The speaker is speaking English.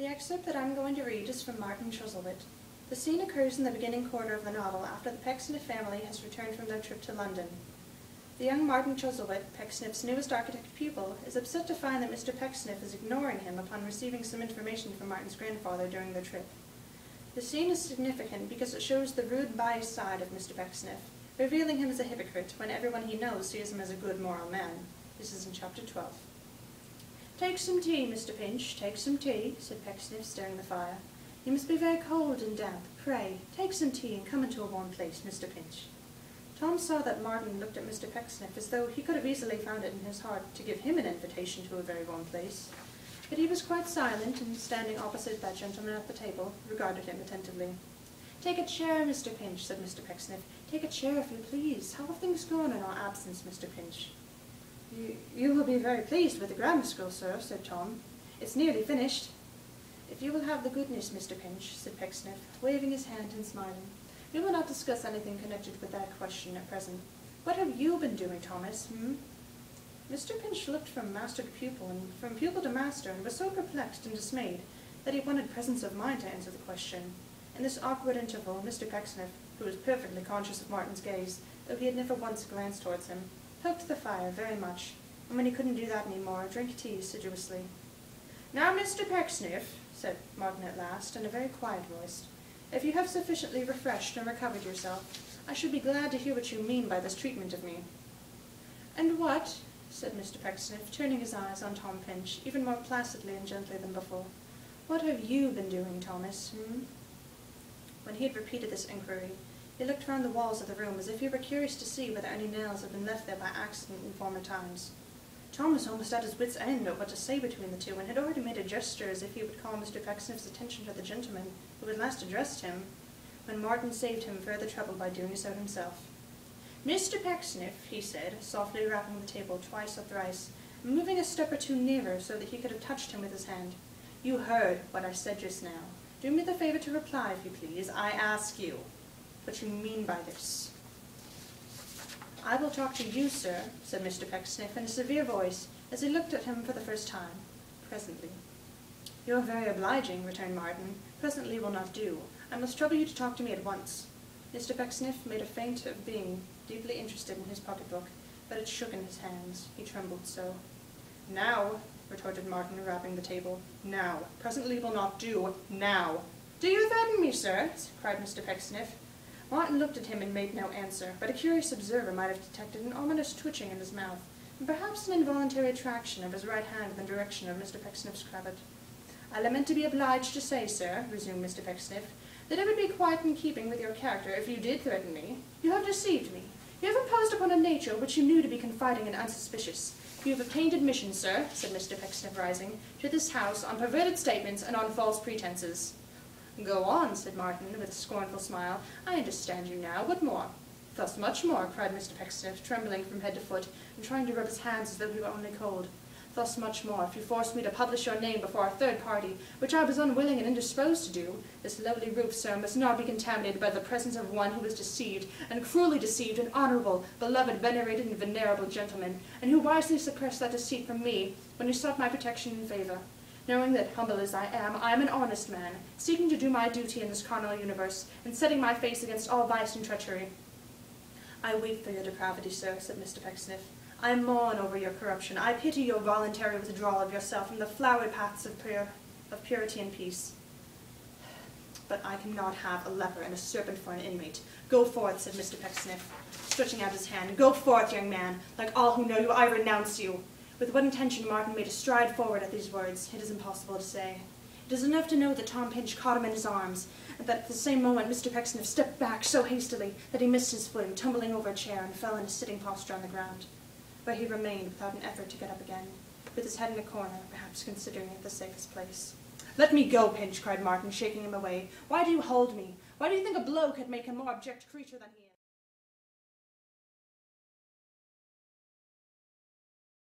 excerpt that I'm going to read is from Martin Chuzzlewit. The scene occurs in the beginning quarter of the novel after the Pecksniff family has returned from their trip to London. The young Martin Chuzzlewit, Pecksniff's newest architect pupil, is upset to find that Mr. Pecksniff is ignoring him upon receiving some information from Martin's grandfather during their trip. The scene is significant because it shows the rude biased side of Mr. Pecksniff, revealing him as a hypocrite when everyone he knows sees him as a good moral man. This is in chapter 12. "Take some tea, Mr. Pinch, take some tea," said Pecksniff, staring at the fire. "You must be very cold and damp. Pray, take some tea and come into a warm place, Mr. Pinch." Tom saw that Martin looked at Mr. Pecksniff as though he could have easily found it in his heart to give him an invitation to a very warm place. But he was quite silent, and standing opposite that gentleman at the table, regarded him attentively. "Take a chair, Mr. Pinch," said Mr. Pecksniff. "Take a chair, if you please. How have things gone in our absence, Mr. Pinch?" You will be very pleased with the grammar school, sir," said Tom. "It's nearly finished." "If you will have the goodness, Mr. Pinch," said Pecksniff, waving his hand and smiling, "we will not discuss anything connected with that question at present. What have you been doing, Thomas, Mr. Pinch looked from master to pupil, and from pupil to master, and was so perplexed and dismayed that he wanted presence of mind to answer the question. In this awkward interval, Mr. Pecksniff, who was perfectly conscious of Martin's gaze, though he had never once glanced towards him, poked the fire very much, and when he couldn't do that any more, drank tea assiduously. "Now, Mr. Pecksniff," said Martin at last, in a very quiet voice, "if you have sufficiently refreshed and recovered yourself, I should be glad to hear what you mean by this treatment of me." "And what," said Mr. Pecksniff, turning his eyes on Tom Pinch, even more placidly and gently than before, "what have you been doing, Thomas, When he had repeated this inquiry, he looked round the walls of the room as if he were curious to see whether any nails had been left there by accident in former times. Tom was almost at his wit's end of what to say between the two, and had already made a gesture as if he would call Mr. Pecksniff's attention to the gentleman who had last addressed him, when Martin saved him further trouble by doing so himself. "Mr. Pecksniff," he said, softly rapping the table twice or thrice, and moving a step or two nearer so that he could have touched him with his hand, "you heard what I said just now. Do me the favor to reply, if you please. I ask you what you mean by this." "I will talk to you, sir," said Mr. Pecksniff in a severe voice, as he looked at him for the first time. "Presently." "You are very obliging," returned Martin. "Presently will not do. I must trouble you to talk to me at once." Mr. Pecksniff made a feint of being deeply interested in his pocketbook, but it shook in his hands. He trembled so. "Now," retorted Martin, rapping the table. "Now. Presently will not do. Now." "Do you threaten me, sir?" cried Mr. Pecksniff. Martin looked at him and made no answer, but a curious observer might have detected an ominous twitching in his mouth, and perhaps an involuntary attraction of his right hand in the direction of Mr. Pecksniff's cravat. "I lament to be obliged to say, sir," resumed Mr. Pecksniff, "that it would be quite in keeping with your character if you did threaten me. You have deceived me. You have imposed upon a nature which you knew to be confiding and unsuspicious. You have obtained admission, sir," said Mr. Pecksniff, rising, "to this house on perverted statements and on false pretenses." "Go on," said Martin, with a scornful smile. "I understand you now. What more?" "Thus much more," cried Mr. Pecksniff, trembling from head to foot, and trying to rub his hands as though he were only cold. "Thus much more, if you forced me to publish your name before a third party, which I was unwilling and indisposed to do, this lowly roof, sir, must not be contaminated by the presence of one who was deceived, and cruelly deceived, an honourable, beloved, venerated, and venerable gentleman, and who wisely suppressed that deceit from me when he sought my protection and favour. Knowing that, humble as I am an honest man, seeking to do my duty in this carnal universe, and setting my face against all vice and treachery." "I weep for your depravity, sir," said Mr. Pecksniff. "I mourn over your corruption. I pity your voluntary withdrawal of yourself from the flowery paths of purity and peace. But I cannot have a leper and a serpent for an inmate. Go forth," said Mr. Pecksniff, stretching out his hand. "Go forth, young man. Like all who know you, I renounce you." With what intention Martin made a stride forward at these words, it is impossible to say. It is enough to know that Tom Pinch caught him in his arms, and that at the same moment Mr. Pecksniff stepped back so hastily that he missed his footing, tumbling over a chair, and fell in a sitting posture on the ground, where he remained without an effort to get up again, with his head in a corner, perhaps considering it the safest place. "Let me go, Pinch," cried Martin, shaking him away. "Why do you hold me? Why do you think a blow could make a more abject creature than he is?"